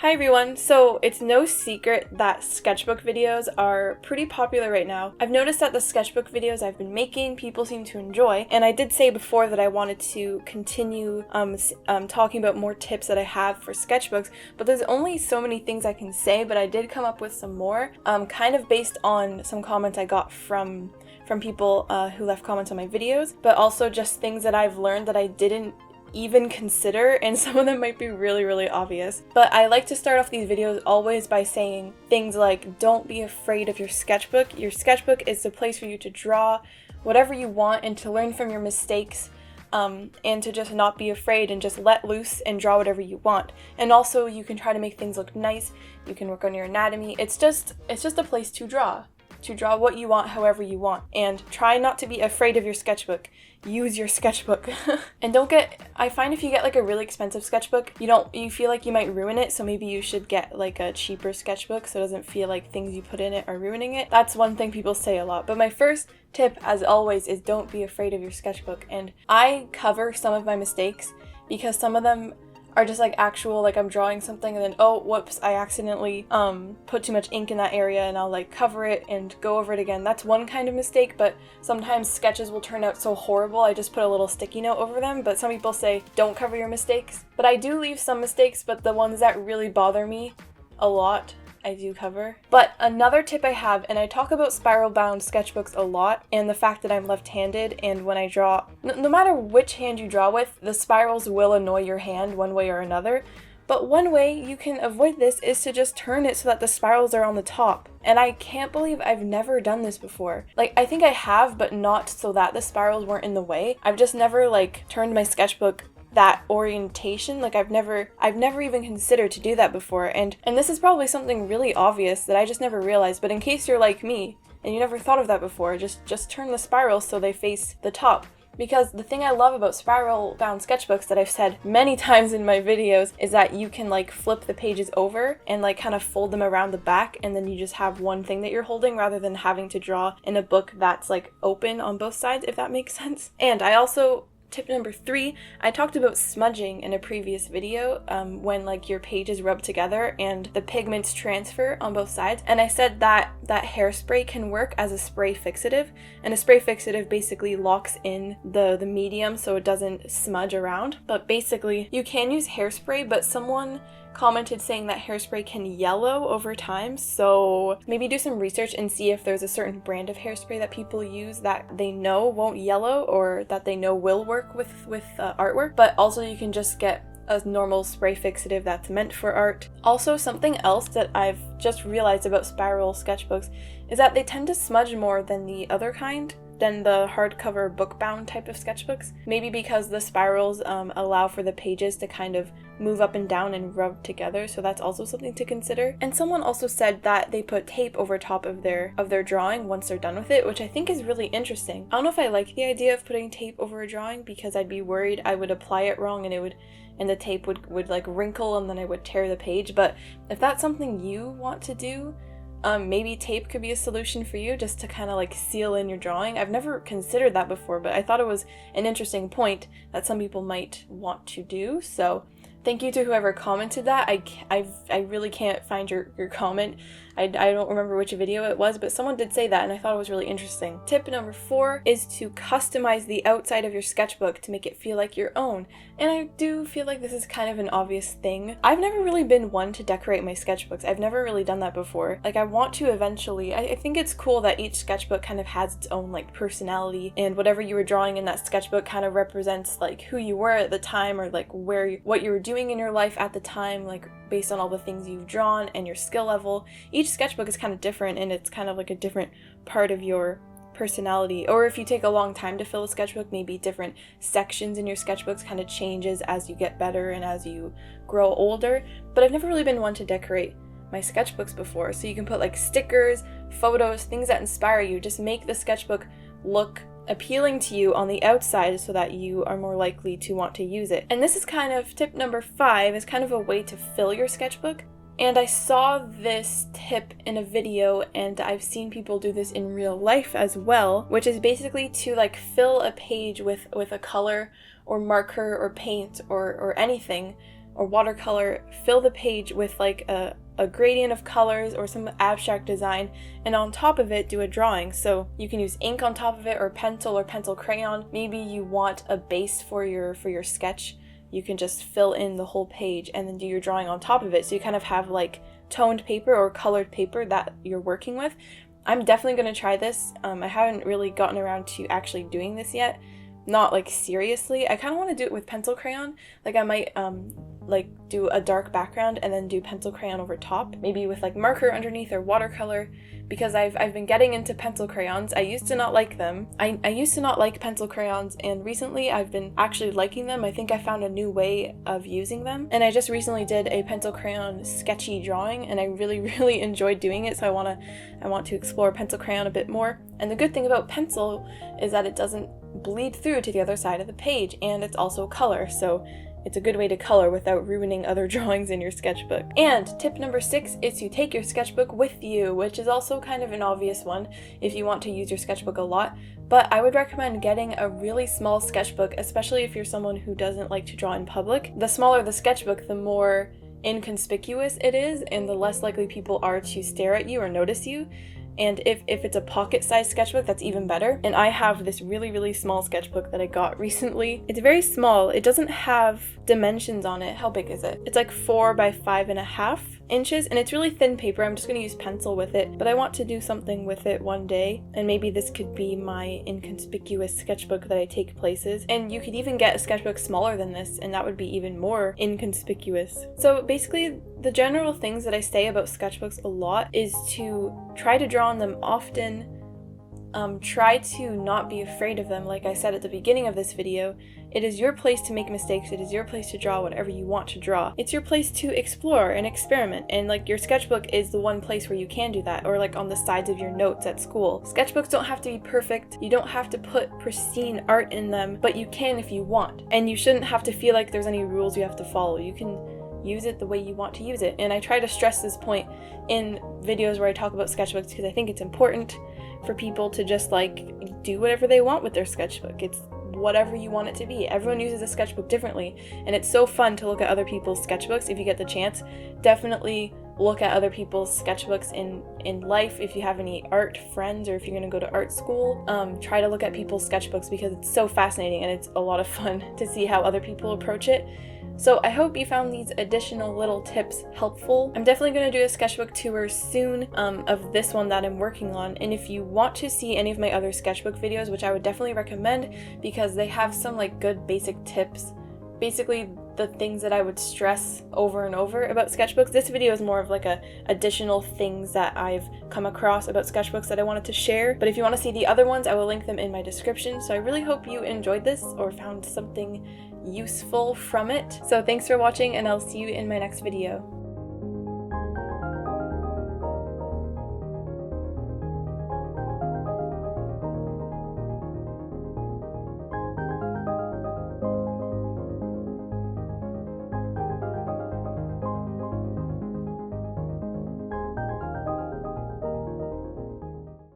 Hi everyone! So it's no secret that sketchbook videos are pretty popular right now. I've noticed that the sketchbook videos I've been making, people seem to enjoy, and I did say before that I wanted to continue talking about more tips that I have for sketchbooks, but there's only so many things I can say, but I did come up with some more, kind of based on some comments I got from people who left comments on my videos, but also just things that I've learned that I didn't even consider, and some of them might be really obvious. But I like to start off these videos always by saying things like, don't be afraid of your sketchbook. Your sketchbook is the place for you to draw whatever you want and to learn from your mistakes, and to just not be afraid and just let loose and draw whatever you want. And also you can try to make things look nice, you can work on your anatomy. It's just a place to draw what you want however you want, and try not to be afraid of your sketchbook. Use your sketchbook. And I find if you get like a really expensive sketchbook, you feel like you might ruin it, so maybe you should get like a cheaper sketchbook so it doesn't feel like things you put in it are ruining it. That's one thing people say a lot. But my first tip, as always, is don't be afraid of your sketchbook. And I cover some of my mistakes because some of them are just like actual, like I'm drawing something and then, oh, whoops, I accidentally put too much ink in that area, and I'll like cover it and go over it again. That's one kind of mistake, but sometimes sketches will turn out so horrible I just put a little sticky note over them. But some people say don't cover your mistakes. But I do leave some mistakes, but the ones that really bother me a lot, I do cover. But another tip I have, and I talk about spiral bound sketchbooks a lot, and the fact that I'm left-handed, and when I draw, no matter which hand you draw with, the spirals will annoy your hand one way or another. But one way you can avoid this is to just turn it so that the spirals are on the top. And I can't believe I've never done this before. Like, I think I have, but not so that the spirals weren't in the way. I've just never like turned my sketchbook that orientation. Like I've never even considered to do that before, and this is probably something really obvious that I just never realized. But in case you're like me and you never thought of that before, just turn the spirals so they face the top. Because the thing I love about spiral bound sketchbooks that I've said many times in my videos is that you can like flip the pages over and like kind of fold them around the back, and then you just have one thing that you're holding rather than having to draw in a book that's like open on both sides, if that makes sense. And I also, tip number 3, I talked about smudging in a previous video, when like your pages rub together and the pigments transfer on both sides. And I said that hairspray can work as a spray fixative, and a spray fixative basically locks in the medium so it doesn't smudge around. But basically you can use hairspray, but someone commented saying that hairspray can yellow over time, so maybe do some research and see if there's a certain brand of hairspray that people use that they know won't yellow or that they know will work with artwork. But also you can just get a normal spray fixative that's meant for art. Also, something else that I've just realized about spiral sketchbooks is that they tend to smudge more than the other kind, than the hardcover book-bound type of sketchbooks. Maybe because the spirals allow for the pages to kind of move up and down and rub together, so that's also something to consider. And someone also said that they put tape over top of their drawing once they're done with it, which I think is really interesting. I don't know if I like the idea of putting tape over a drawing because I'd be worried I would apply it wrong and the tape would like wrinkle and then I would tear the page. But if that's something you want to do, maybe tape could be a solution for you, just to kind of like seal in your drawing. I've never considered that before, but I thought it was an interesting point that some people might want to do. So thank you to whoever commented that. I really can't find your comment. I don't remember which video it was, but someone did say that and I thought it was really interesting. Tip number 4 is to customize the outside of your sketchbook to make it feel like your own. And I do feel like this is kind of an obvious thing. I've never really been one to decorate my sketchbooks. I've never really done that before. Like I want to eventually. I think it's cool that each sketchbook kind of has its own like personality, and whatever you were drawing in that sketchbook kind of represents like who you were at the time, or like what you were doing in your life at the time, like based on all the things you've drawn and your skill level. Each sketchbook is kind of different, and it's kind of like a different part of your personality. Or if you take a long time to fill a sketchbook, maybe different sections in your sketchbooks kind of changes as you get better and as you grow older. But I've never really been one to decorate my sketchbooks before, so you can put like stickers, photos, things that inspire you. Just make the sketchbook look appealing to you on the outside so that you are more likely to want to use it. And this is kind of tip number 5, is kind of a way to fill your sketchbook. And I saw this tip in a video, and I've seen people do this in real life as well, which is basically to like fill a page with a color or marker or paint or anything or watercolor, fill the page with like a gradient of colors or some abstract design, and on top of it do a drawing. So you can use ink on top of it, or pencil crayon. Maybe you want a base for your sketch. You can just fill in the whole page and then do your drawing on top of it, so you kind of have like toned paper or colored paper that you're working with. I'm definitely going to try this. I haven't really gotten around to actually doing this yet. Not like seriously. I kind of want to do it with pencil crayon. Like I might like do a dark background and then do pencil crayon over top, maybe with like marker underneath or watercolor, because I've been getting into pencil crayons. I used to not like them. I used to not like pencil crayons, and recently I've been actually liking them. I think I found a new way of using them, and I just recently did a pencil crayon sketchy drawing, and I really enjoyed doing it, so I want to explore pencil crayon a bit more. And the good thing about pencil is that it doesn't bleed through to the other side of the page, and it's also color, so it's a good way to color without ruining other drawings in your sketchbook. And tip number 6 is to take your sketchbook with you, which is also kind of an obvious one if you want to use your sketchbook a lot, but I would recommend getting a really small sketchbook, especially if you're someone who doesn't like to draw in public. The smaller the sketchbook, the more inconspicuous it is, and the less likely people are to stare at you or notice you. And if it's a pocket-sized sketchbook, that's even better. And I have this really small sketchbook that I got recently. It's very small. It doesn't have dimensions on it. How big is it? It's like 4 by 5.5 inches, and it's really thin paper. I'm just going to use pencil with it, but I want to do something with it one day, and maybe this could be my inconspicuous sketchbook that I take places. And you could even get a sketchbook smaller than this, and that would be even more inconspicuous. So basically, the general things that I say about sketchbooks a lot is to try to draw on them often. Try to not be afraid of them. Like I said at the beginning of this video, it is your place to make mistakes. It is your place to draw whatever you want to draw. It's your place to explore and experiment, and like your sketchbook is the one place where you can do that, or like on the sides of your notes at school. Sketchbooks don't have to be perfect. You don't have to put pristine art in them, but you can if you want. And you shouldn't have to feel like there's any rules you have to follow. You can use it the way you want to use it. And I try to stress this point in videos where I talk about sketchbooks because I think it's important for people to just like do whatever they want with their sketchbook. It's whatever you want it to be. Everyone uses a sketchbook differently, and it's so fun to look at other people's sketchbooks. If you get the chance, definitely look at other people's sketchbooks in life. If you have any art friends, or if you're going to go to art school, try to look at people's sketchbooks because it's so fascinating and it's a lot of fun to see how other people approach it. So I hope you found these additional little tips helpful. I'm definitely going to do a sketchbook tour soon of this one that I'm working on. And if you want to see any of my other sketchbook videos, which I would definitely recommend because they have some like good basic tips, basically the things that I would stress over and over about sketchbooks. This video is more of like additional things that I've come across about sketchbooks that I wanted to share. But if you want to see the other ones, I will link them in my description. So I really hope you enjoyed this or found something useful from it. So thanks for watching, and I'll see you in my next video.